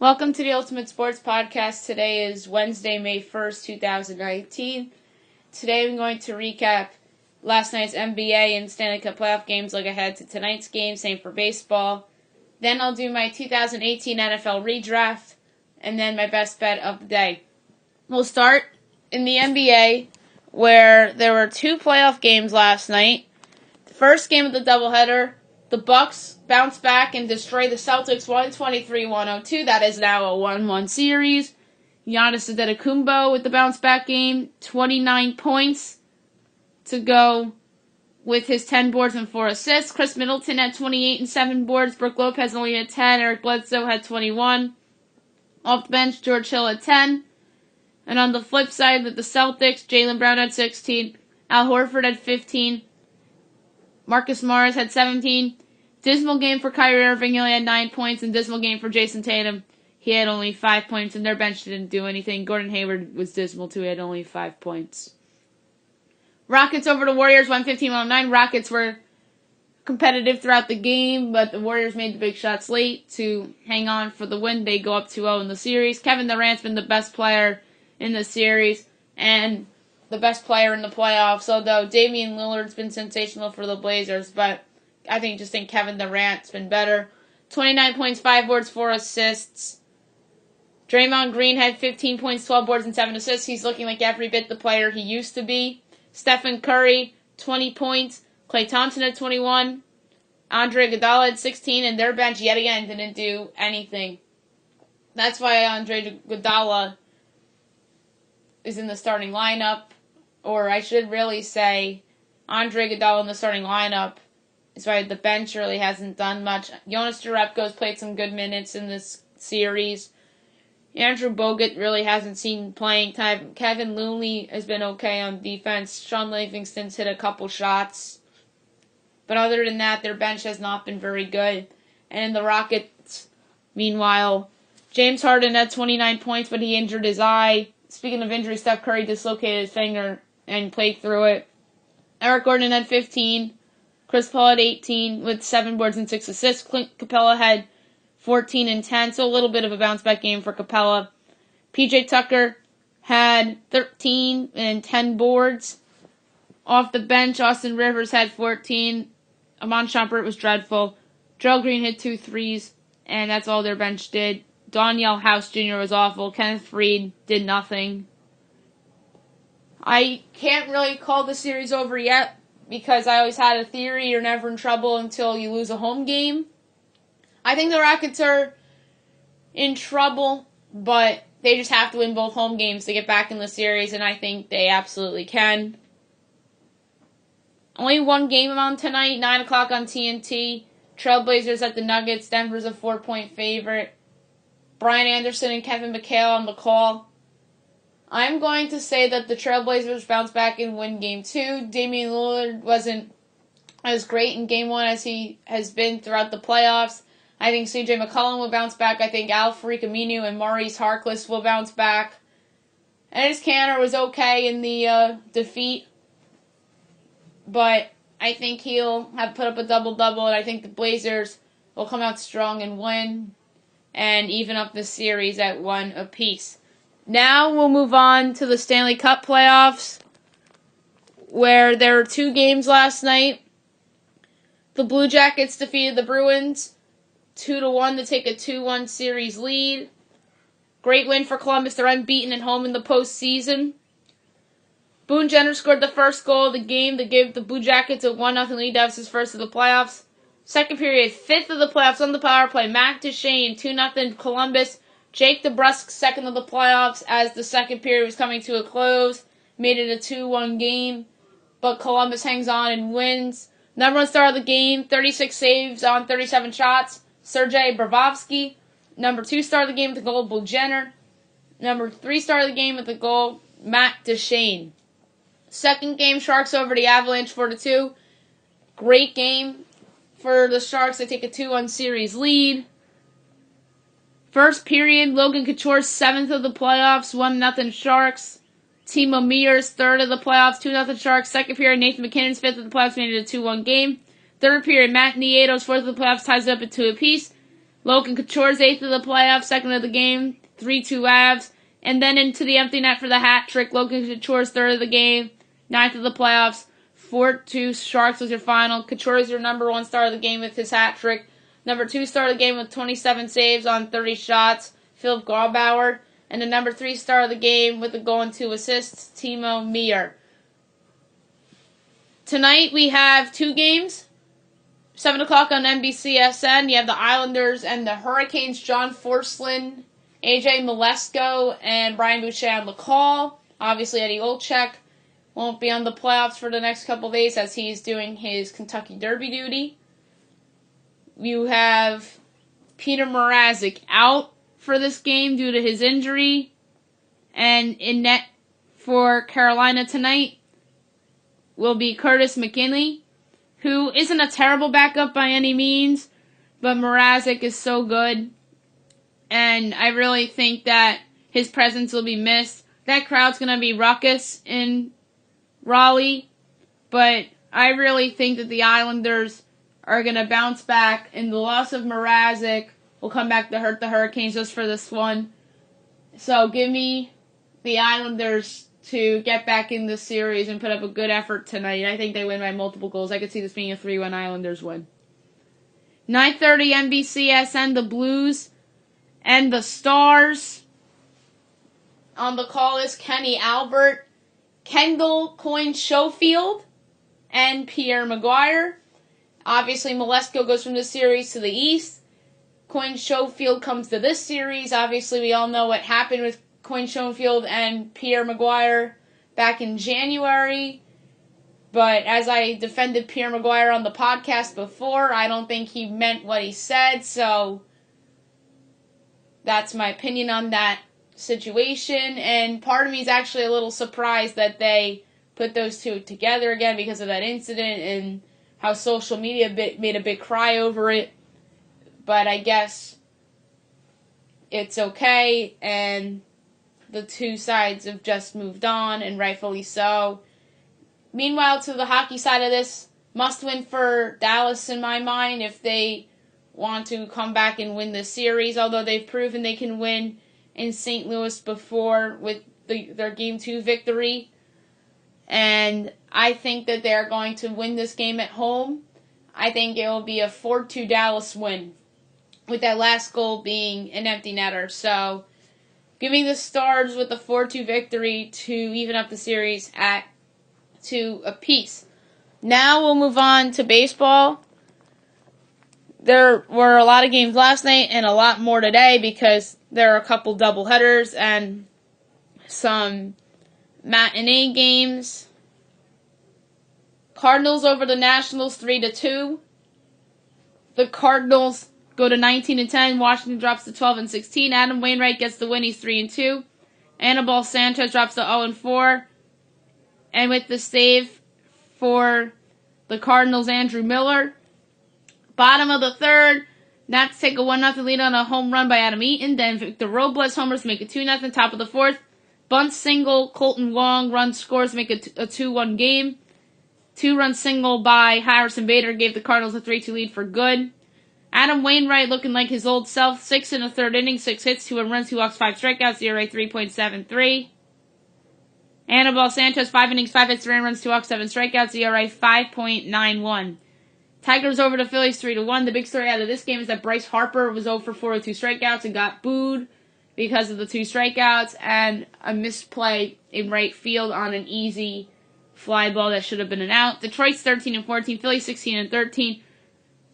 Welcome to the Ultimate Sports Podcast. Today is Wednesday, May 1st, 2019. Today I'm going to recap last night's NBA and Stanley Cup playoff games, look ahead to tonight's game, same for baseball. Then I'll do my 2018 NFL ReDraft, and then my best bet of the day. We'll start in the NBA, where there were two playoff games last night. The first game of the doubleheader, the Bucks bounce back and destroy the Celtics 123-102. That is now a 1-1 series. Giannis Antetokounmpo with the bounce back game, 29 points to go with his 10 boards and 4 assists. Chris Middleton had 28 and 7 boards. Brook Lopez only had 10. Eric Bledsoe had 21. Off the bench, George Hill had 10. And on the flip side with the Celtics, Jaylen Brown had 16. Al Horford had 15. Marcus Morris had 17. Dismal game for Kyrie Irving. He only had 9 points. And dismal game for Jason Tatum. He had only 5 points, and their bench didn't do anything. Gordon Hayward was dismal, too. He had only 5 points. Rockets over the Warriors, 115-109. Rockets were competitive throughout the game, but the Warriors made the big shots late to hang on for the win. They go up 2-0 in the series. Kevin Durant's been the best player in the series, and the best player in the playoffs, although Damian Lillard's been sensational for the Blazers, but I think Kevin Durant's been better. 29 points, 5 boards, 4 assists. Draymond Green had 15 points, 12 boards, and 7 assists. He's looking like every bit the player he used to be. Stephen Curry, 20 points. Klay Thompson had 21. Andre Iguodala had 16, and their bench yet again didn't do anything. That's why Andre Iguodala is in the starting lineup, or I should really say Andre Iguodala in the starting lineup is why the bench really hasn't done much. Jonas Jerebko's played some good minutes in this series. Andrew Bogut really hasn't seen playing time. Kevin Looney has been okay on defense. Sean Livingston's hit a couple shots. But other than that, their bench has not been very good. And in the Rockets, meanwhile, James Harden had 29 points, but he injured his eye. Speaking of injury, Steph Curry dislocated his finger and played through it. Eric Gordon had 15. Chris Paul had 18 with 7 boards and 6 assists. Clint Capella had 14 and 10, so a little bit of a bounce-back game for Capella. PJ Tucker had 13 and 10 boards. Off the bench, Austin Rivers had 14. Amon Shumpert was dreadful. Gerald Green hit 2 threes, and that's all their bench did. Danielle House Jr. was awful. Kenneth Faried did nothing. I can't really call the series over yet because I always had a theory you're never in trouble until you lose a home game. I think the Rockets are in trouble, but they just have to win both home games to get back in the series, and I think they absolutely can. Only one game on tonight, 9 o'clock on TNT. Trailblazers at the Nuggets. Denver's a 4-point favorite. Brian Anderson and Kevin McHale on the call. I'm going to say that the Trailblazers bounce back and win Game 2. Damian Lillard wasn't as great in Game 1 as he has been throughout the playoffs. I think CJ McCollum will bounce back. I think Al-Farouq Aminu and Maurice Harkless will bounce back. Ennis Cantor was okay in the defeat, but I think he'll have put up a double-double, and I think the Blazers will come out strong and win and even up the series at 1 apiece. Now we'll move on to the Stanley Cup playoffs, where there were 2 games last night. The Blue Jackets defeated the Bruins 2-1 to take a 2-1 series lead. Great win for Columbus. They're unbeaten at home in the postseason. Boone Jenner scored the first goal of the game to give the Blue Jackets a 1-0 lead. That was his first of the playoffs. Second period, 5th of the playoffs on the power play. Matt Duchene, 2-0 Columbus. Jake DeBrusk, second of the playoffs as the second period was coming to a close. Made it a 2-1 game, but Columbus hangs on and wins. Number 1 star of the game, 36 saves on 37 shots. Sergei Bobrovsky. Number 2 star of the game with the goal, Boone Jenner. Number 3 star of the game with the goal, Matt Duchene. Second game, Sharks over the Avalanche 4-2. Great game for the Sharks. They take a 2-1 series lead. First period, Logan Couture's 7th of the playoffs, 1-0 Sharks. Timo Meier's 3rd of the playoffs, 2-0 Sharks. Second period, Nathan McKinnon's 5th of the playoffs made it a 2-1 game. Third period, Matt Nieto's 4th of the playoffs ties it up at 2 apiece. Logan Couture's 8th of the playoffs, 2nd of the game, 3-2 Avs. And then into the empty net for the hat trick. Logan Couture's 3rd of the game, 9th of the playoffs, 4-2 Sharks was your final. Couture is your number 1 star of the game with his hat trick. Number 2 star of the game with 27 saves on 30 shots, Philip Grabauer. And the number 3 star of the game with a goal and 2 assists, Timo Meier. Tonight we have 2 games. 7 o'clock on NBCSN. You have the Islanders and the Hurricanes. John Forslund, AJ Malesko, and Brian Boucher on the call. Obviously, Eddie Olczyk won't be on the playoffs for the next couple days as he's doing his Kentucky Derby duty. You have Peter Mrazek out for this game due to his injury. And in net for Carolina tonight will be Curtis McKinley, who isn't a terrible backup by any means, but Mrazek is so good. And I really think that his presence will be missed. That crowd's going to be raucous in Raleigh, but I really think that the Islanders are going to bounce back, and the loss of Mrazek will come back to hurt the Hurricanes just for this one. So give me the Islanders to get back in the series and put up a good effort tonight. I think they win by multiple goals. I could see this being a 3-1 Islanders win. 9:30 NBCSN, the Blues and the Stars. On the call is Kenny Albert, Kendall Coyne-Schofield, and Pierre Maguire. Obviously, Malesko goes from this series to the East. Coyne-Schofield comes to this series. Obviously, we all know what happened with Coyne-Schofield and Pierre Maguire back in January. But as I defended Pierre Maguire on the podcast before, I don't think he meant what he said. So that's my opinion on that situation. And part of me is actually a little surprised that they put those two together again because of that incident and how social media made a big cry over it. But I guess it's okay, and the two sides have just moved on, and rightfully so. Meanwhile, to the hockey side of this, must win for Dallas in my mind if they want to come back and win the series, although they've proven they can win in St. Louis before with their Game 2 victory. And I think that they're going to win this game at home. I think it will be a 4-2 Dallas win, with that last goal being an empty netter. So, giving the Stars with a 4-2 victory to even up the series at 2 apiece. Now we'll move on to baseball. There were a lot of games last night and a lot more today because there are a couple doubleheaders and some matinee games. Cardinals over the Nationals 3-2. The Cardinals go to 19-10. Washington drops to 12-16. Adam Wainwright gets the win. He's 3-2. Anibal Sanchez drops to 0-4. And with the save for the Cardinals, Andrew Miller. Bottom of the third, Nats take a 1-0 lead on a home run by Adam Eaton. Then Victor Robles homers to make it 2-0. Top of the fourth, bunt single, Colton Wong runs scores to make it a 2-1 game. 2-run single by Harrison Bader gave the Cardinals a 3-2 lead for good. Adam Wainwright looking like his old self, 6 in the third inning, 6 hits, 2 runs, 2 walks, 5 strikeouts, ERA 3.73. Anibal Sanchez, 5 innings, 5 hits, 3 runs, 2 walks, 7 strikeouts, ERA 5.91. Tigers over the Phillies 3-1. The big story out of this game is that Bryce Harper was 0 for 4 with 2 strikeouts and got booed because of the 2 strikeouts and a misplay in right field on an easy fly ball that should have been an out. Detroit's 13-14, Phillies 16-13.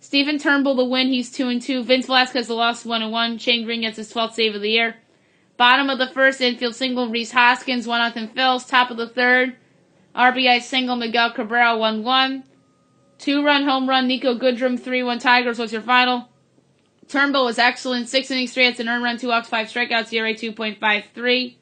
Stephen Turnbull the win, he's 2-2. Vince Velasquez the loss, 1-1. Shane Green gets his 12th save of the year. Bottom of the first, infield single, Rhys Hoskins, 1-0 Phils. Top of the third, RBI single, Miguel Cabrera, 1-1. 2-run home run, Nico Goodrum, 3-1 Tigers was your final. Turnbull was excellent, 6 innings, 3 hits, an earned run, 2 walks, 5 strikeouts, ERA 2.53.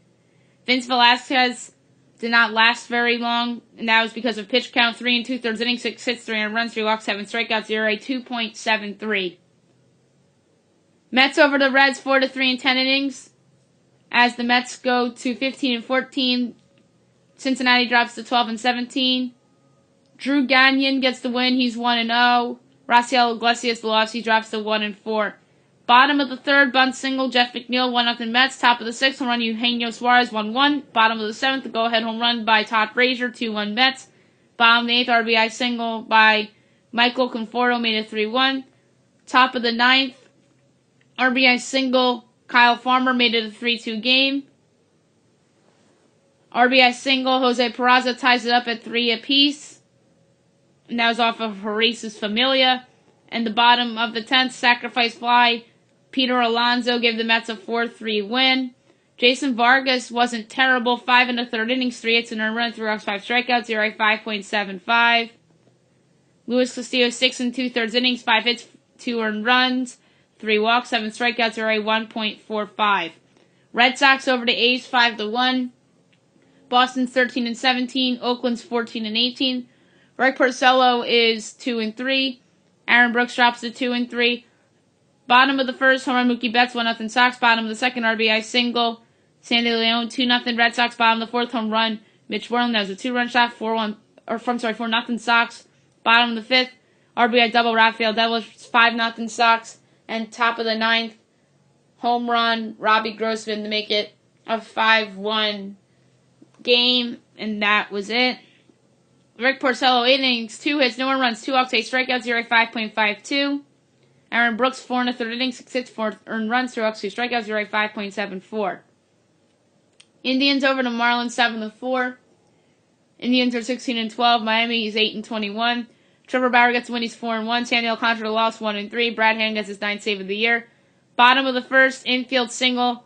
Vince Velasquez did not last very long, and that was because of pitch count, 3 2/3 innings, 6 hits, 3 earned runs, 3 walks, 7 strikeouts, ERA 2.73. Mets over the Reds, 4-3 in 10 innings. As the Mets go to 15-14, Cincinnati drops to 12-17. Drew Gagnon gets the win. He's 1-0. Raciel Iglesias the loss. He drops to 1-4. Bottom of the third, bunt single, Jeff McNeil, 1-0 Mets. Top of the sixth, home run, Eugenio Suarez, 1-1. Bottom of the seventh, the go-ahead home run by Todd Frazier, 2-1 Mets. Bottom of the eighth, RBI single by Michael Conforto, made it 3-1. Top of the ninth, RBI single, Kyle Farmer, made it a 3-2 game. RBI single, Jose Peraza ties it up at 3 apiece. And that was off of Horace's Familia. And the bottom of the 10th, sacrifice fly, Peter Alonso gave the Mets a 4-3 win. Jason Vargas wasn't terrible. 5 1/3 innings, 3 hits and a run, 3 walks, 5 strikeouts, ERA 5.75. Luis Castillo, 6 2/3 innings, 5 hits, 2 earned runs, 3 walks, 7 strikeouts, ERA 1.45. Red Sox over to A's 5-1. Boston's 13-17. Oakland's 14-18. Rick Porcello is 2-3. Aaron Brooks drops to 2-3. Bottom of the first, home run Mookie Betts, 1-0 Sox. Bottom of the second, RBI single, Sandy Leon, 2-0 Red Sox. Bottom of the fourth, home run Mitch Moreland. That was a 2-run shot, 4-0 Sox. Bottom of the fifth, RBI double Rafael Devils, 5-0 Sox. And top of the ninth, home run Robbie Grossman to make it a 5-1 game. And that was it. Rick Porcello, 8 innings, 2 hits, no runs, 2 walks, 8 strikeouts, ERA 5.52. Aaron Brooks, 4 1/3 innings, 6 hits, 4 earned runs, 3 walks, 2 strikeouts, ERA 5.74. Indians over to Marlins 7-4. Indians are 16-12. Miami is 8-21. Trevor Bauer gets the win. He's 4-1. Sandy Alcantara lost 1-3. Brad Hand gets his 9th save of the year. Bottom of the first, infield single,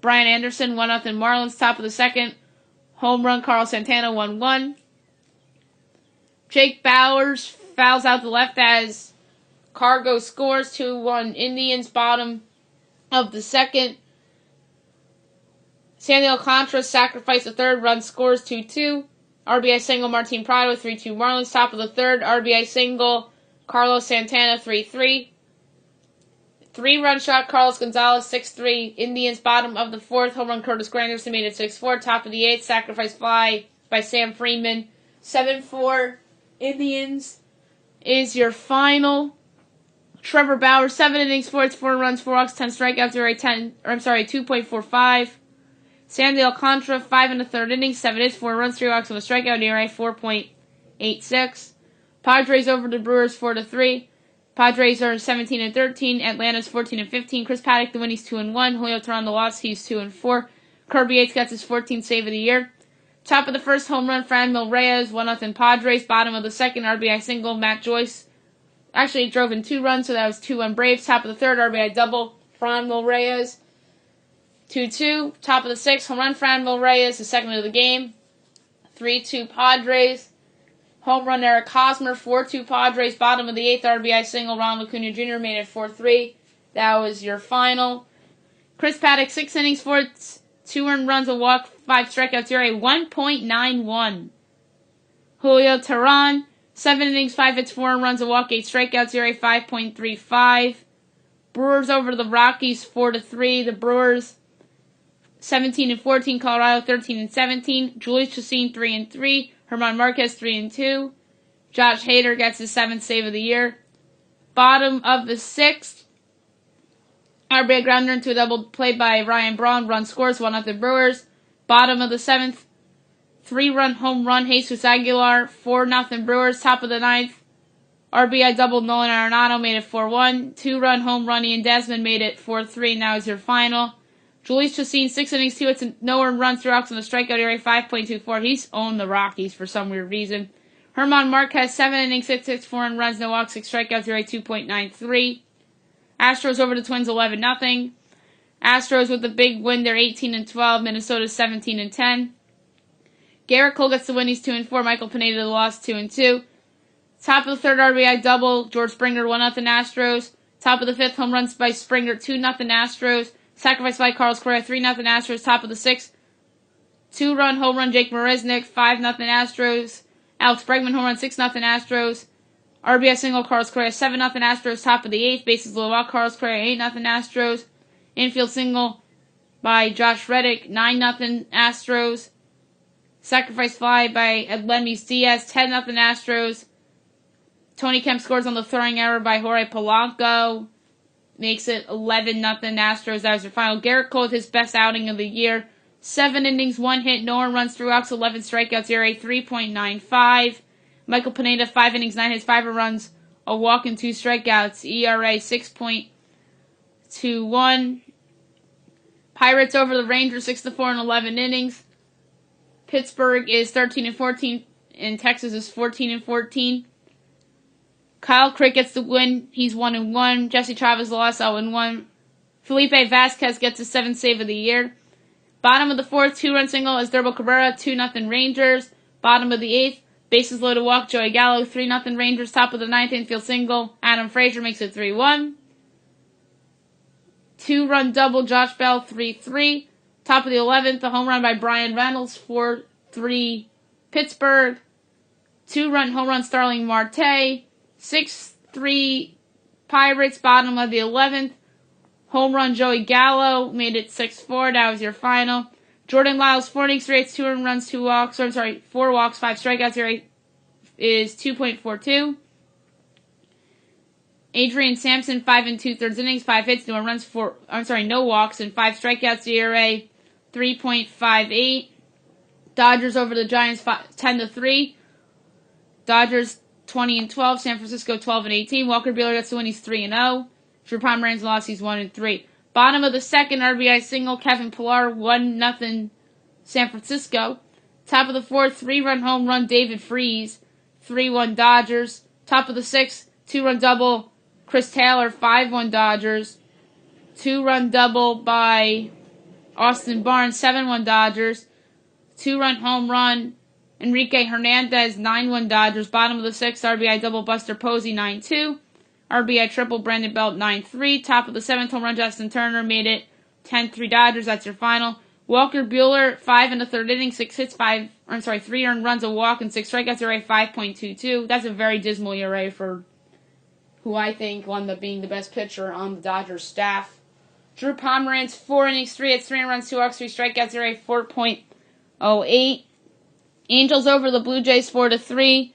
Brian Anderson, 1-0 Marlins. Top of the second, home run Carlos Santana, 1-1. Jake Bowers fouls out the left as Cargo scores, 2-1 Indians. Bottom of the second, Sandy Alcantara sacrificed the third, run scores, 2-2. RBI single Martin Prado, 3-2 Marlins. Top of the third, RBI single Carlos Santana, 3-3. 3-run shot Carlos Gonzalez, 6-3 Indians. Bottom of the fourth, home run Curtis Granderson, made it 6-4. Top of the eighth, sacrifice fly by Sam Freeman, 7-4 Indians is your final. Trevor Bauer, 7 innings, 4 hits, 4 runs, 4 walks, 10 strikeouts, ERA 2.45. Sandy Alcantara, 5 1/3 innings, 7 hits, 4 runs, 3 walks, and a strikeout, ERA 4.86. Padres over the Brewers 4-3. Padres are 17-13. Atlanta's 14-15. Chris Paddock the win, he's 2-1. Julio Teheran the loss, he's 2-4. Kirby Yates gets his 14th save of the year. Top of the first, home run Franmil Reyes, 1-0 Padres. Bottom of the second, RBI single Matt Joyce. Actually, it drove in 2 runs, so that was 2-1 Braves. Top of the third, RBI double Franmil Reyes, 2-2. Top of the sixth, home run Franmil Reyes, the second of the game, 3-2 Padres. Home run Eric Hosmer, 4-2 Padres. Bottom of the eighth, RBI single Ronald Acuna Jr. made it 4-3. That was your final. Chris Paddock, 6 innings, 4 hits, 2 earned runs, a walk, 5 strikeouts, ERA 1.91. Julio Teheran, 7 innings, 5 hits, 4 earned runs, a walk, 8 strikeouts, ERA 5.35. Brewers over the Rockies 4-3. The Brewers 17-14. Colorado 13-17. Julius Chacin 3-3. Herman Marquez 3-2. Josh Hader gets his 7th save of the year. Bottom of the 6th, RBI grounder into a double play by Ryan Braun. Run scores, 1-0 Brewers. Bottom of the 7th, 3-run home run Jesus Aguilar, 4-0 Brewers. Top of the 9th, RBI double Nolan Arenado made it 4-1. 2-run home run Ian Desmond made it 4-3. Now is your final. Julius Chacin, 6 innings, 2 hits, and no earned runs, 3 walks, and a strikeout, ERA 5.24. He's owned the Rockies for some weird reason. Herman Marquez, 7 innings, 6 hits, 4 earned runs, no walks, 6 strikeouts, ERA 2.93. Astros over the Twins 11-0. Astros with the big win, they're 18-12. Minnesota 17-10. Garrett Cole gets the win, he's 2-4. Michael Pineda the loss, 2-2. Top of the third, RBI double George Springer, 1-0 Astros. Top of the fifth, home runs by Springer, 2-0 Astros. Sacrifice by Carlos Correa, 3-0 Astros. Top of the sixth, 2-run home run Jake Marisnick, 5-0 Astros. Alex Bregman home run, 6-0 Astros. RBI single Carlos Correa, 7-0 Astros. Top of the eighth, bases loaded out Carlos Correa, 8-0 Astros. Infield single by Josh Reddick, 9-0 Astros. Sacrifice fly by Edlemis Diaz, 10-0 Astros. Tony Kemp scores on the throwing error by Jorge Polanco. makes it 11-0 Astros. That was your final. Garrett Cole with his best outing of the year. 7 innings, 1 hit, no one runs, 3 walks, 11 strikeouts, ERA 3.95. Michael Pineda, 5 innings, 9 hits, 5 runs, a walk and 2 strikeouts, ERA 6.21. Pirates over the Rangers 6-4 in 11 innings. Pittsburgh is 13-14 and Texas is 14-14. Kyle Crick gets the win. He's 1-1. Jesse Chavez lost 0-1. Felipe Vasquez gets his 7th save of the year. Bottom of the 4th, 2-run single is Asdrubal Cabrera, 2-0 Rangers. Bottom of the 8th, bases loaded walk, Joey Gallo, 3-0 Rangers. Top of the 9th, infield single, Adam Frazier makes it 3-1. 2-run double, Josh Bell, 3-3. Top of the 11th, a home run by Brian Reynolds, 4-3 Pittsburgh. 2-run home run, Starling Marte, 6-3 Pirates. Bottom of the 11th, home run, Joey Gallo, made it 6-4. That was your final. Jordan Lyles, 4 innings, 3 hits, 2 earned runs, 4 walks, 5 strikeouts. Your rate is 2.42. Adrian Sampson, 5 2/3 innings, 5 hits, no runs, no walks, and 5 strikeouts. ERA 3.58. Dodgers over the Giants 10-3. Dodgers 20-12. San Francisco 12-18. Walker Buehler gets the win. He's 3-0. Drew Pomeranz lost. He's 1-3. Bottom of the 2nd, RBI single, Kevin Pillar, 1-0 San Francisco. Top of the 4th, 3-run home run, David Freese, 3-1 Dodgers. Top of the 6th, 2-run double, Chris Taylor, 5-1 Dodgers. 2-run double by Austin Barnes, 7-1 Dodgers. 2-run home run, Enrique Hernandez, 9-1 Dodgers. Bottom of the 6th, RBI double, Buster Posey, 9-2. RBI triple, Brandon Belt, 9-3. Top of the 7th, home run, Justin Turner, made it 10-3 Dodgers. That's your final. Walker Buehler, 5 1/3 innings, 6 hits, 3 earned runs, a walk, and 6 strikeouts. ERA 5.22. That's a very dismal ERA for who I think will end up being the best pitcher on the Dodgers staff. Drew Pomeranz, 4 innings, 3 hits, 3 earned runs, 2 walks, 3 strikeouts. ERA 4.08. Angels over the Blue Jays 4-3.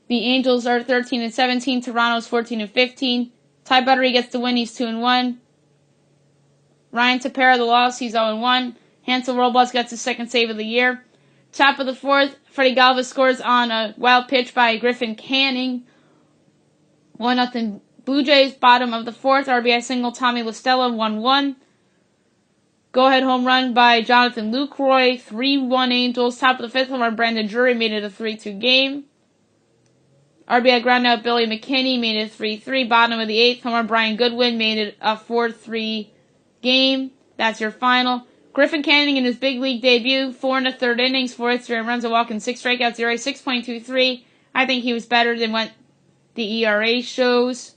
The Angels are 13-17. Toronto's 14-15. Ty Buttery gets the win. He's 2-1. Ryan Tepera the loss. He's 0-1. Hansel Robles gets his 2nd save of the year. Top of the 4th, Freddie Galvis scores on a wild pitch by Griffin Canning. 1-0 Blue Jays. Bottom of the 4th, RBI single, Tommy La Stella, 1-1. Go-ahead home run by Jonathan Lucroy, 3-1 Angels. Top of the 5th, home run Brandon Drury, made it a 3-2 game. RBI ground out Billy McKinney, made it 3-3. Bottom of the 8th, home run Brian Goodwin, made it a 4-3 game. That's your final. Griffin Canning in his big league debut, 4 1/3 innings, 4 hits, 3 runs, a walk, and 6 strikeouts. ERA 6.23. I think he was better than what the ERA shows.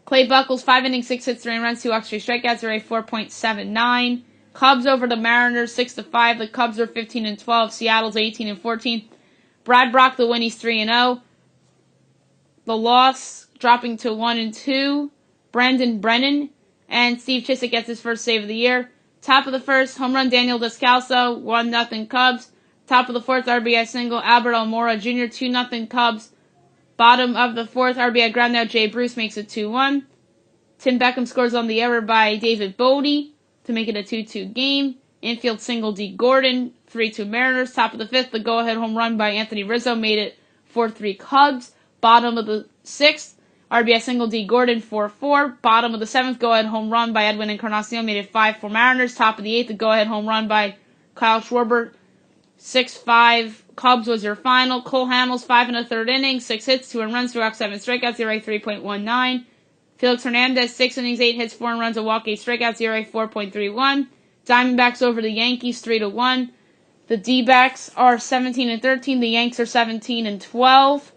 Clay Buchholz, 5 innings, 6 hits, 3 runs, 2 walks, 3 strikeouts. ERA 4.79. Cubs over the Mariners, 6-5. The Cubs are 15-12. Seattle's 18-14. Brad Brock, the win, he's 3-0. The loss, dropping to 1-2. Brandon Brennan and Steve Chizik gets his 1st save of the year. Top of the 1st, home run Daniel Descalso, 1-0 Cubs. Top of the 4th, RBI single, Albert Almora Jr., 2-0 Cubs. Bottom of the 4th, RBI ground out, Jay Bruce makes it 2-1. Tim Beckham scores on the error by David Bodie to make it a 2-2 game. Infield single, D. Gordon, 3-2 Mariners. Top of the 5th, the go-ahead home run by Anthony Rizzo made it 4-3 Cubs. Bottom of the 6th, RBI single, D. Gordon, 4-4. Bottom of the 7th, go-ahead home run by Edwin Encarnacion made it 5-4 Mariners. Top of the 8th, the go-ahead home run by Kyle Schwarber, 6-5 Cubs was your final. Cole Hamels, 5 1/3 innings, 6 hits, 2 earned runs, 3 walks, 7 strikeouts. ERA 3.19. Felix Hernandez, 6 innings, 8 hits, 4 earned runs, a walk, 8 strikeouts. ERA 4.31. Diamondbacks over the Yankees, 3-1. The D-backs are 17-13. The Yanks are 17-12.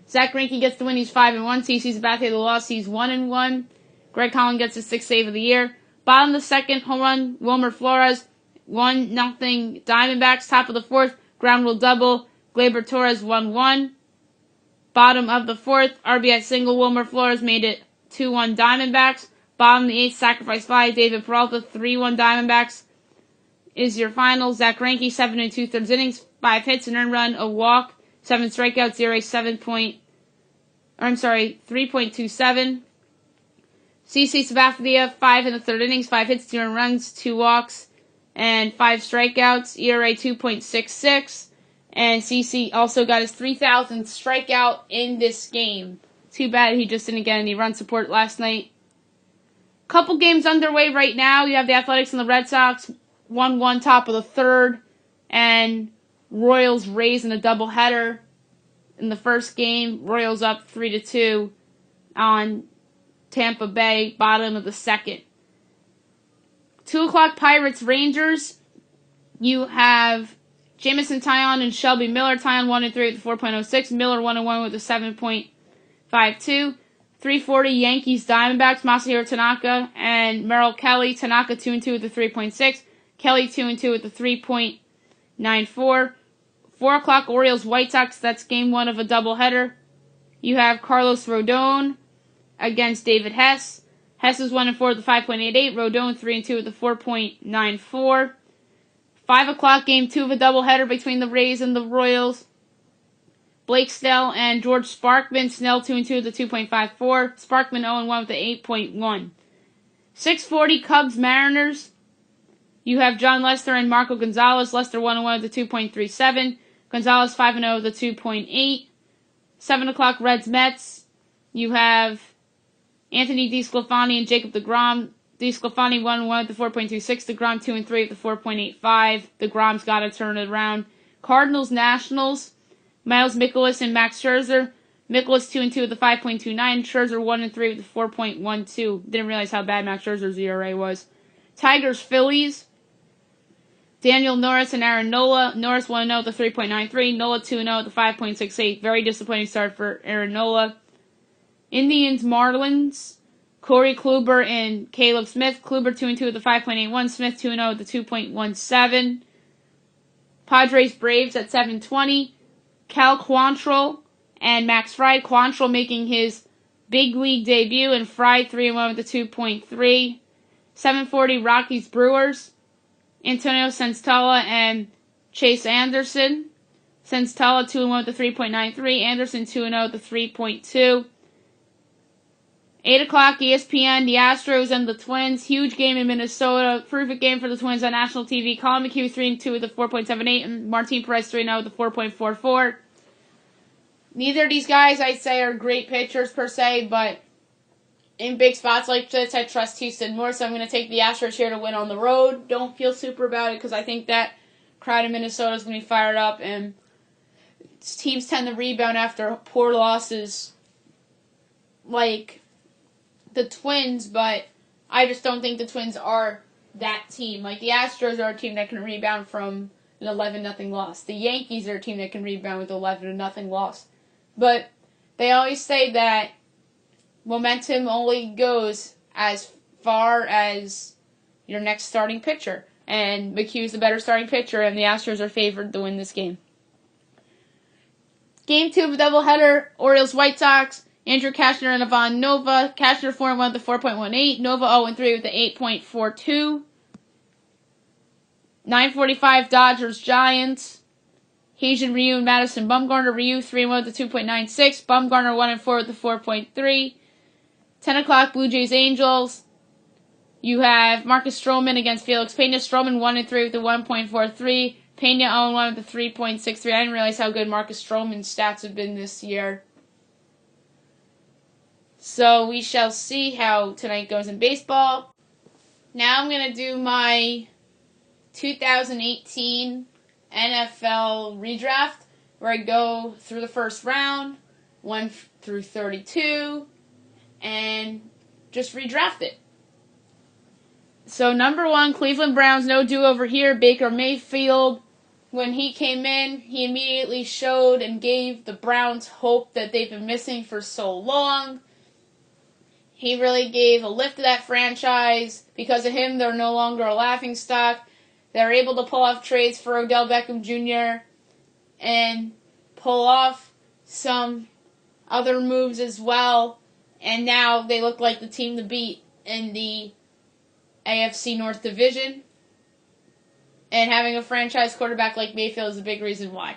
Zach Greinke gets the win. He's 5-1. CC Sabathia the loss. He's 1-1. Greg Holland gets his 6th save of the year. Bottom of the 2nd, home run Wilmer Flores, 1-0 Diamondbacks. Top of the 4th, ground rule double Gleyber Torres, 1-1. Bottom of the 4th, RBI single Wilmer Flores made it 2-1 Diamondbacks. Bottom of the 8th, sacrifice fly David Peralta, 3-1 Diamondbacks is your final. Zach Greinke, 7 2/3 innings, 5 hits, an earned run, a walk, 7 strikeouts. ERA 3.27. CC Sabathia, 5 in the third innings, 5 hits, 2 runs, 2 walks, and 5 strikeouts, ERA 2.66. And CC also got his 3,000th strikeout in this game. Too bad he just didn't get any run support last night. Couple games underway right now. You have the Athletics and the Red Sox, 1-1 top of the third, and Royals Rays in a doubleheader. In the first game, Royals up 3-2 on Tampa Bay, bottom of the second. 2 o'clock Pirates Rangers. You have Jamison Tyon and Shelby Miller. Tyon 1-3 with a 4.06. Miller 1-1 with a 7.52. 340 Yankees Diamondbacks. Masahiro Tanaka and Merrill Kelly. Tanaka 2-2 with a 3.6. Kelly 2-2 with a 3.94. 4 o'clock Orioles White Sox. That's game 1 of a doubleheader. You have Carlos Rodon against David Hess. Hess is 1-4 with a 5.88. Rodon 3-2 with a 4.94. 5 o'clock game 2 of a doubleheader between the Rays and the Royals. Blake Snell and George Sparkman. Snell 2-2 with a 2.54. Sparkman 0-1 with a 8.1. 6:40 Cubs Mariners. You have John Lester and Marco Gonzalez. Lester 1-1 with a 2.37. Gonzalez 5-0 with a 2.8. 7 o'clock Reds Mets. You have Anthony DeSclafani and Jacob deGrom. DeSclafani 1-1 with a 4.26. deGrom 2-3 with a 4.85. deGrom's got to turn it around. Cardinals Nationals. Miles Mikolas and Max Scherzer. Mikolas 2-2 with a 5.29. Scherzer 1-3 with a 4.12. Didn't realize how bad Max Scherzer's ERA was. Tigers Phillies. Daniel Norris and Aaron Nola. Norris 1-0 with a 3.93. Nola 2-0 with a 5.68. Very disappointing start for Aaron Nola. Indians Marlins. Corey Kluber and Caleb Smith. Kluber 2-2 with a 5.81. Smith 2-0 with a 2.17. Padres Braves at 7:20. Cal Quantrill and Max Fried. Quantrill making his big league debut, and Fried 3-1 with a 2.3. 7:40 Rockies Brewers. Antonio Senzatella and Chase Anderson. Senzatella 2-1 with a 3.93. Anderson 2-0 with a 3.2. 8 o'clock ESPN, the Astros and the Twins. Huge game in Minnesota. Perfect game for the Twins on national TV. Colin McHugh 3-2 with a 4.78. And Martin Perez 3-0 with a 4.44. Neither of these guys, I'd say, are great pitchers per se, but in big spots like this, I trust Houston more, so I'm going to take the Astros here to win on the road. Don't feel super about it because I think that crowd in Minnesota is going to be fired up, and teams tend to rebound after poor losses like the Twins, but I just don't think the Twins are that team. Like, the Astros are a team that can rebound from an 11-0 loss. The Yankees are a team that can rebound with 11-0 loss. But they always say that momentum only goes as far as your next starting pitcher. And McHugh's the better starting pitcher, and the Astros are favored to win this game. Game 2 of a doubleheader, Orioles White Sox. Andrew Cashner and Ivan Nova. Cashner 4-1 with a 4.18. Nova 0-3 with the 8.42. 9:45 Dodgers Giants. Heejin Ryu and Madison Bumgarner. Ryu 3-1 with a 2.96. Bumgarner 1-4 with a 4.3. 10 o'clock Blue Jays Angels. You have Marcus Stroman against Felix Pena. Stroman 1-3 with a 1.43. Pena 0-1 with a 3.63. I didn't realize how good Marcus Stroman's stats have been this year. So we shall see how tonight goes in baseball. Now I'm going to do my 2018 NFL redraft, where I go through the first round, 1 through 32, and just redraft it. So number 1, Cleveland Browns, no do-over here. Baker Mayfield, when he came in, he immediately showed and gave the Browns hope that they've been missing for so long. He really gave a lift to that franchise. Because of him, they're no longer a laughingstock. They're able to pull off trades for Odell Beckham Jr. and pull off some other moves as well. And now they look like the team to beat in the AFC North Division. And having a franchise quarterback like Mayfield is a big reason why.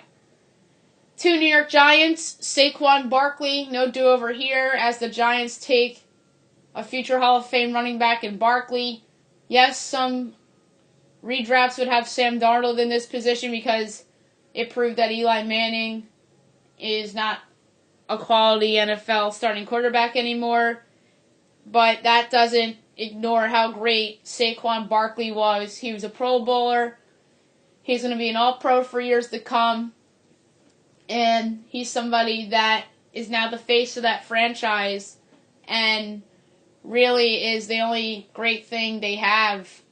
2 New York Giants, Saquon Barkley, no do-over here as the Giants take a future Hall of Fame running back in Barkley. Yes, some redrafts would have Sam Darnold in this position because it proved that Eli Manning is not a quality NFL starting quarterback anymore. But that doesn't ignore how great Saquon Barkley was. He was a Pro Bowler. He's going to be an All-Pro for years to come. And he's somebody that is now the face of that franchise and really is the only great thing they have.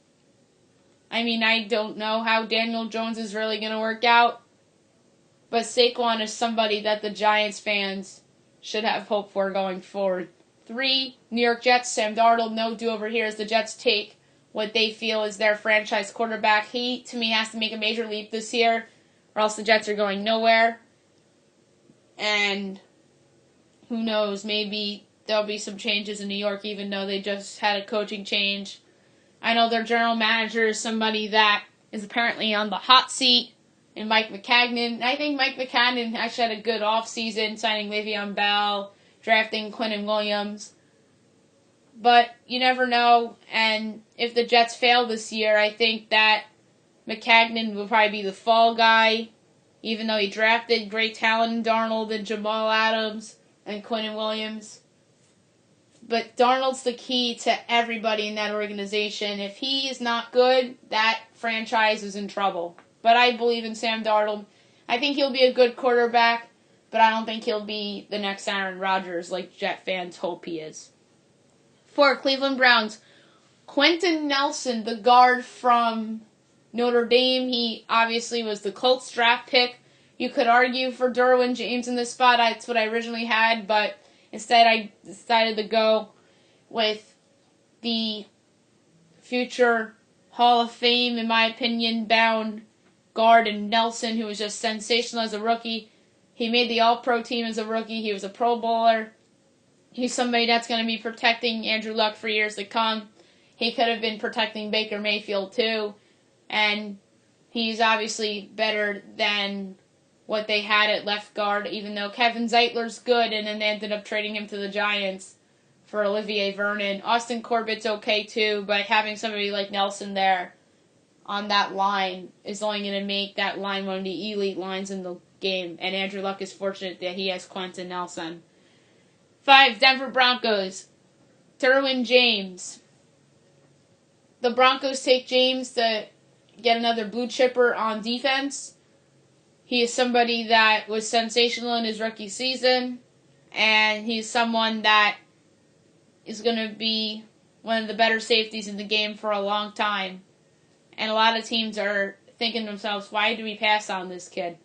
I mean, I don't know how Daniel Jones is really going to work out, but Saquon is somebody that the Giants fans should have hope for going forward. 3, New York Jets, Sam Darnold, no do-over here as the Jets take what they feel is their franchise quarterback. He, to me, has to make a major leap this year, or else the Jets are going nowhere. And who knows, maybe there'll be some changes in New York, even though they just had a coaching change. I know their general manager is somebody that is apparently on the hot seat, and Mike Maccagnan. I think Mike Maccagnan actually had a good offseason, signing Le'Veon Bell, drafting Quinnen Williams. But you never know, and if the Jets fail this year, I think that Maccagnan will probably be the fall guy, even though he drafted great talent in Darnold and Jamal Adams and Quinnen Williams. But Darnold's the key to everybody in that organization. If he is not good, that franchise is in trouble. But I believe in Sam Darnold. I think he'll be a good quarterback, but I don't think he'll be the next Aaron Rodgers like Jet fans hope he is. 4, Cleveland Browns. Quentin Nelson, the guard from Notre Dame. He obviously was the Colts draft pick. You could argue for Derwin James in this spot. That's what I originally had, but instead I decided to go with the future Hall of Fame, in my opinion, bound guard in Nelson, who was just sensational as a rookie. He made the All-Pro team as a rookie. He was a Pro Bowler. He's somebody that's going to be protecting Andrew Luck for years to come. He could have been protecting Baker Mayfield too. And he's obviously better than what they had at left guard, even though Kevin Zeitler's good, and then they ended up trading him to the Giants for Olivier Vernon. Austin Corbett's okay too, but having somebody like Nelson there on that line is only going to make that line one of the elite lines in the game. And Andrew Luck is fortunate that he has Quentin Nelson. 5, Denver Broncos. Derwin James. The Broncos take James to get another blue chipper on defense. He is somebody that was sensational in his rookie season, and he's someone that is going to be one of the better safeties in the game for a long time. And a lot of teams are thinking to themselves, why do we pass on this kid?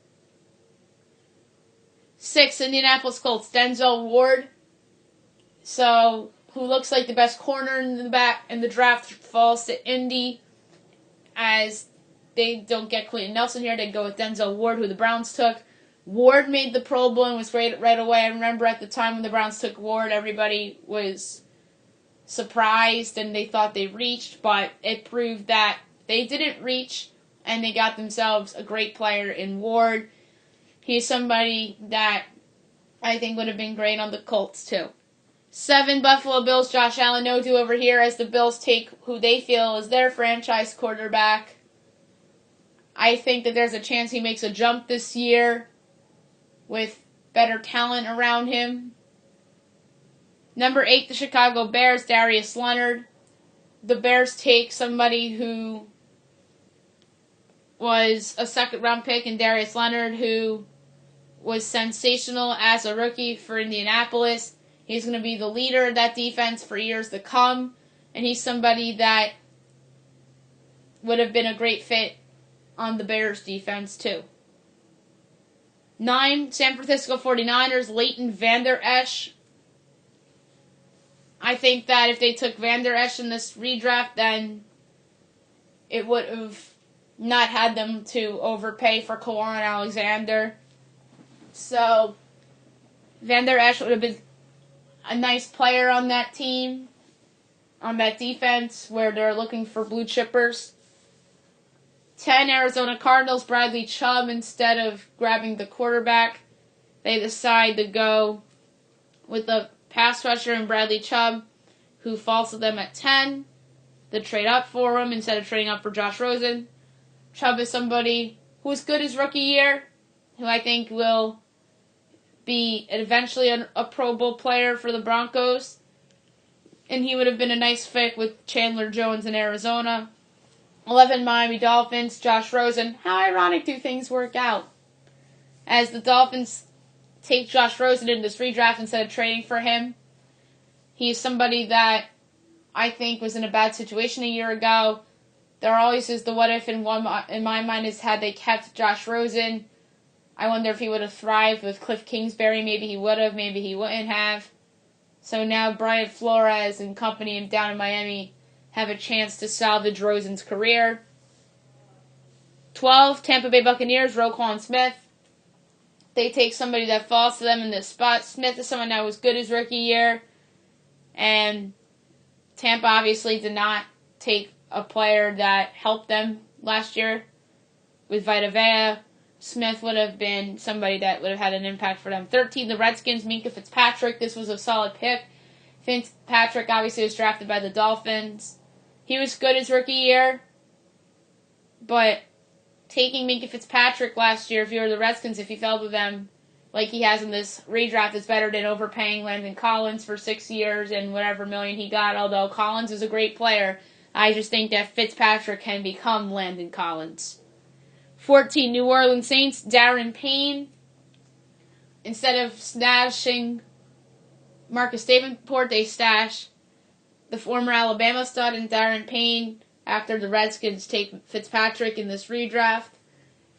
6, Indianapolis Colts. Denzel Ward. So, who looks like the best corner in the draft falls to Indy, as they don't get Quentin Nelson here. They go with Denzel Ward, who the Browns took. Ward made the Pro Bowl and was great right away. I remember at the time when the Browns took Ward, everybody was surprised and they thought they reached, but it proved that they didn't reach, and they got themselves a great player in Ward. He's somebody that I think would have been great on the Colts too. 7, Buffalo Bills. Josh Allen, no do over here as the Bills take who they feel is their franchise quarterback. I think that there's a chance he makes a jump this year with better talent around him. Number 8, the Chicago Bears. Darius Leonard. The Bears take somebody who was a second-round pick in Darius Leonard, who was sensational as a rookie for Indianapolis. He's going to be the leader of that defense for years to come, and he's somebody that would have been a great fit on the Bears defense too. 9, San Francisco 49ers, Leighton Vander Esch. I think that if they took Vander Esch in this redraft, then it would have not had them to overpay for Kawhi Alexander. So, Vander Esch would have been a nice player on that team, on that defense, where they're looking for blue chippers. 10, Arizona Cardinals, Bradley Chubb. Instead of grabbing the quarterback, they decide to go with a pass rusher in Bradley Chubb, who falls to them at 10. They trade up for him instead of trading up for Josh Rosen. Chubb is somebody who was good his rookie year, who I think will be eventually a Pro Bowl player for the Broncos. And he would have been a nice fit with Chandler Jones in Arizona. 11, Miami Dolphins, Josh Rosen. How ironic do things work out? As the Dolphins take Josh Rosen in this redraft instead of trading for him. He's somebody that I think was in a bad situation a year ago. There always is the what if in my mind is had they kept Josh Rosen. I wonder if he would have thrived with Cliff Kingsbury. Maybe he would have, maybe he wouldn't have. So now Brian Flores and company down in Miami have a chance to salvage Rosen's career. 12, Tampa Bay Buccaneers, Roquan Smith. They take somebody that falls to them in this spot. Smith is someone that was good his rookie year. And Tampa obviously did not take a player that helped them last year with Vita Vea. Smith would have been somebody that would have had an impact for them. 13, the Redskins, Minkah Fitzpatrick. This was a solid pick. Fitzpatrick obviously was drafted by the Dolphins. He was good his rookie year, but taking Minkah Fitzpatrick last year, if you were the Redskins, if he fell to them like he has in this redraft, is better than overpaying Landon Collins for 6 years and whatever million he got, although Collins is a great player. I just think that Fitzpatrick can become Landon Collins. 14, New Orleans Saints, Darren Payne. Instead of stashing Marcus Davenport, they stash the former Alabama stud and Darren Payne after the Redskins take Fitzpatrick in this redraft.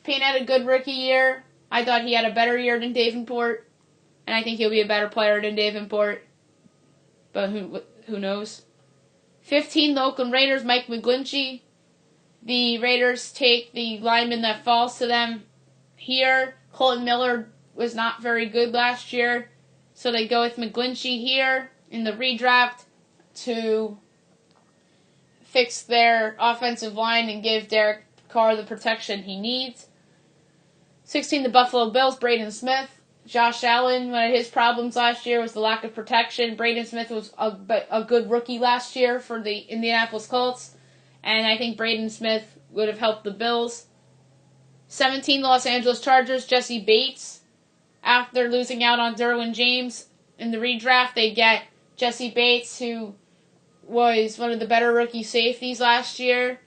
Payne had a good rookie year. I thought he had a better year than Davenport, and I think he'll be a better player than Davenport, but who knows. 15, the Oakland Raiders, Mike McGlinchey. The Raiders take the lineman that falls to them here. Colton Miller was not very good last year, so they go with McGlinchey here in the redraft to fix their offensive line and give Derek Carr the protection he needs. 16, the Buffalo Bills, Braden Smith. Josh Allen, one of his problems last year was the lack of protection. Braden Smith was a good rookie last year for the Indianapolis Colts, and I think Braden Smith would have helped the Bills. 17, the Los Angeles Chargers, Jesse Bates. After losing out on Derwin James in the redraft, they get Jesse Bates, who was one of the better rookie safeties last year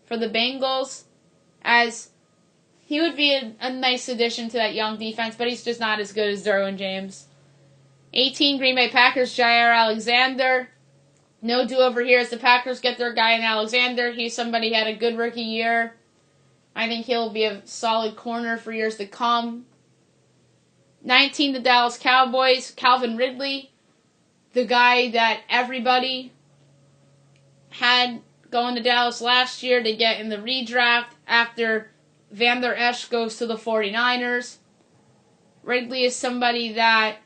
for the Bengals, as he would be a nice addition to that young defense, but he's just not as good as Derwin James. 18, Green Bay Packers, Jair Alexander. No do-over here as the Packers get their guy in Alexander. He's somebody who had a good rookie year. I think he'll be a solid corner for years to come. 19, the Dallas Cowboys, Calvin Ridley, the guy that everybody had going to Dallas last year to get in the redraft after Van Der Esch goes to the 49ers. Ridley is somebody that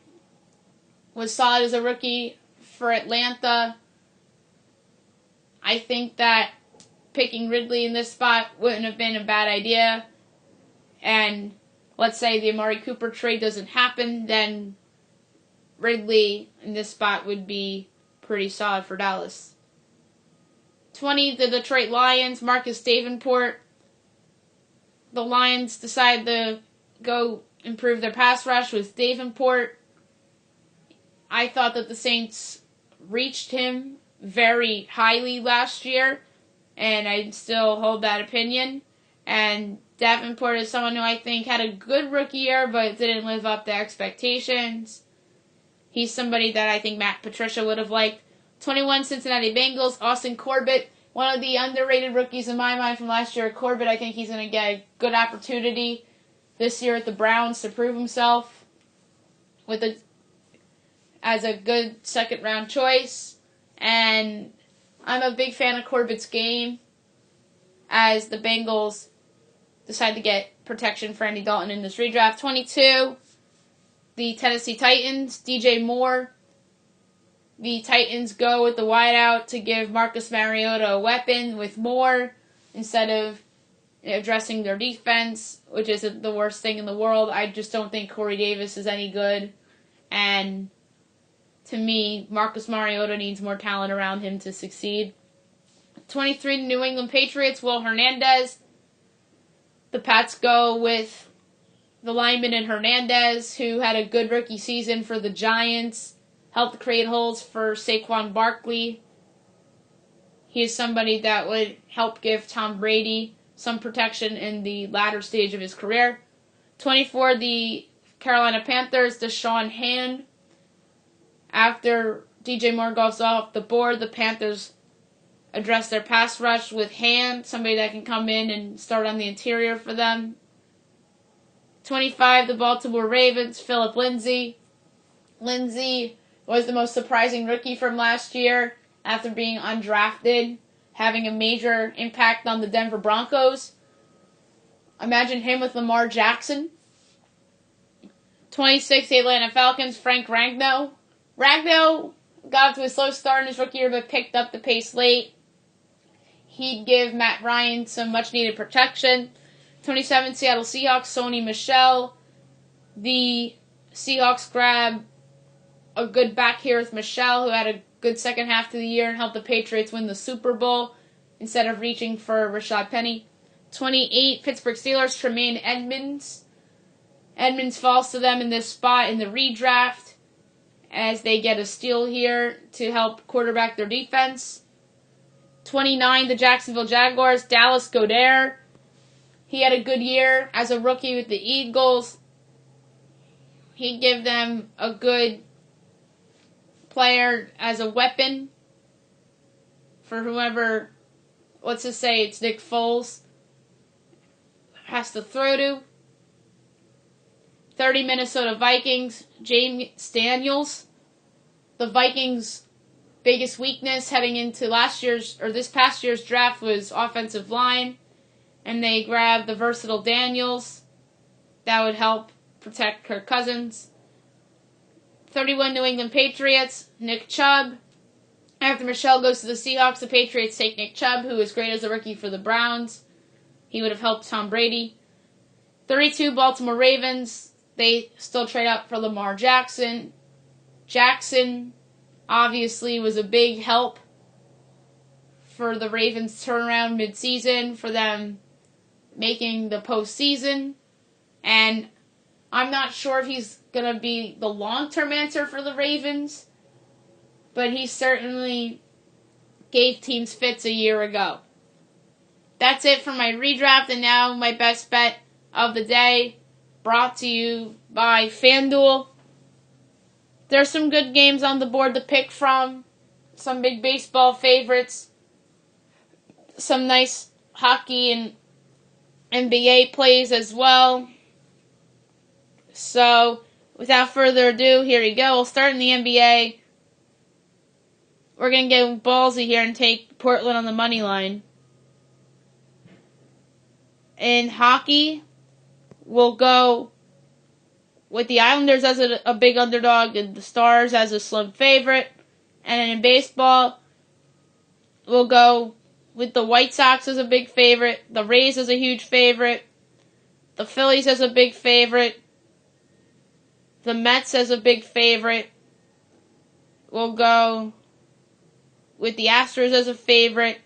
was solid as a rookie for Atlanta. I think that picking Ridley in this spot wouldn't have been a bad idea. And let's say the Amari Cooper trade doesn't happen, then Ridley in this spot would be pretty solid for Dallas. 20, the Detroit Lions, Marcus Davenport. The Lions decide to go improve their pass rush with Davenport. I thought that the Saints reached him very highly last year, and I still hold that opinion. And Davenport is someone who I think had a good rookie year, but didn't live up to expectations. He's somebody that I think Matt Patricia would have liked. 21, Cincinnati Bengals, Austin Corbett. One of the underrated rookies in my mind from last year, Corbett. I think he's going to get a good opportunity this year at the Browns to prove himself as a good second-round choice. And I'm a big fan of Corbett's game as the Bengals decide to get protection for Andy Dalton in this redraft. 22, the Tennessee Titans, DJ Moore. The Titans go with the wideout to give Marcus Mariota a weapon with Moore instead of addressing their defense, which isn't the worst thing in the world. I just don't think Corey Davis is any good. And To me, Marcus Mariota needs more talent around him to succeed. 23, New England Patriots, Will Hernandez. The Pats go with the lineman in Hernandez, who had a good rookie season for the Giants, helped create holes for Saquon Barkley. He is somebody that would help give Tom Brady some protection in the latter stage of his career. 24, the Carolina Panthers, Deshaun Hand. After DJ Moore goes off the board, the Panthers address their pass rush with Hand, somebody that can come in and start on the interior for them. 25, the Baltimore Ravens, Philip Lindsay. Lindsay was the most surprising rookie from last year after being undrafted, having a major impact on the Denver Broncos. Imagine him with Lamar Jackson. 26, the Atlanta Falcons, Frank Ragnow. Ragnow got off to a slow start in his rookie year, but picked up the pace late. He'd give Matt Ryan some much-needed protection. 27, Seattle Seahawks, Sony Michel. The Seahawks grab a good back here with Michel, who had a good second half to the year and helped the Patriots win the Super Bowl instead of reaching for Rashad Penny. 28, Pittsburgh Steelers, Tremaine Edmonds. Edmonds falls to them in this spot in the redraft as they get a steal here to help quarterback their defense. 29, the Jacksonville Jaguars, Dallas Goedert. He had a good year as a rookie with the Eagles. He'd give them a good player as a weapon for whoever, let's just say it's Nick Foles, has to throw to. 30, Minnesota Vikings, James Daniels. The Vikings' biggest weakness heading into this past year's draft was offensive line, and they grabbed the versatile Daniels. That would help protect Kirk Cousins. 31, New England Patriots, Nick Chubb. After Michel goes to the Seahawks, the Patriots take Nick Chubb, who was great as a rookie for the Browns. He would have helped Tom Brady. 32, Baltimore Ravens. They still trade up for Lamar Jackson. Jackson obviously was a big help for the Ravens' turnaround mid-season, for them making the postseason. And I'm not sure if he's going to be the long-term answer for the Ravens, but he certainly gave teams fits a year ago. That's it for my redraft, and now my best bet of the day, brought to you by FanDuel. There's some good games on the board to pick from, some big baseball favorites, some nice hockey and NBA plays as well. So, without further ado, here we go. We'll start in the NBA. We're going to get ballsy here and take Portland on the money line. In hockey, we'll go with the Islanders as a big underdog and the Stars as a slim favorite. And in baseball, we'll go with the White Sox as a big favorite, the Rays as a huge favorite, the Phillies as a big favorite, the Mets as a big favorite. We'll go with the Astros as a favorite.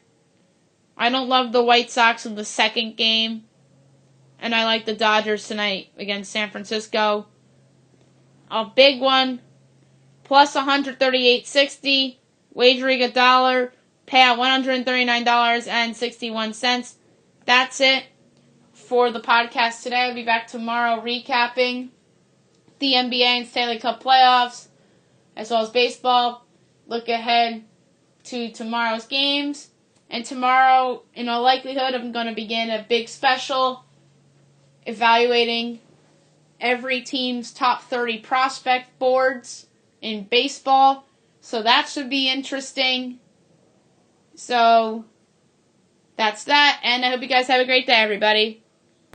I don't love the White Sox in the second game, and I like the Dodgers tonight against San Francisco. A big one, plus 138.60, wagering $1, pay out $139.61. That's it for the podcast today. I'll be back tomorrow recapping the NBA and Stanley Cup playoffs, as well as baseball. Look ahead to tomorrow's games. And tomorrow, in all likelihood, I'm going to begin a big special evaluating every team's top 30 prospect boards in baseball. So that should be interesting. So that's that. And I hope you guys have a great day, everybody.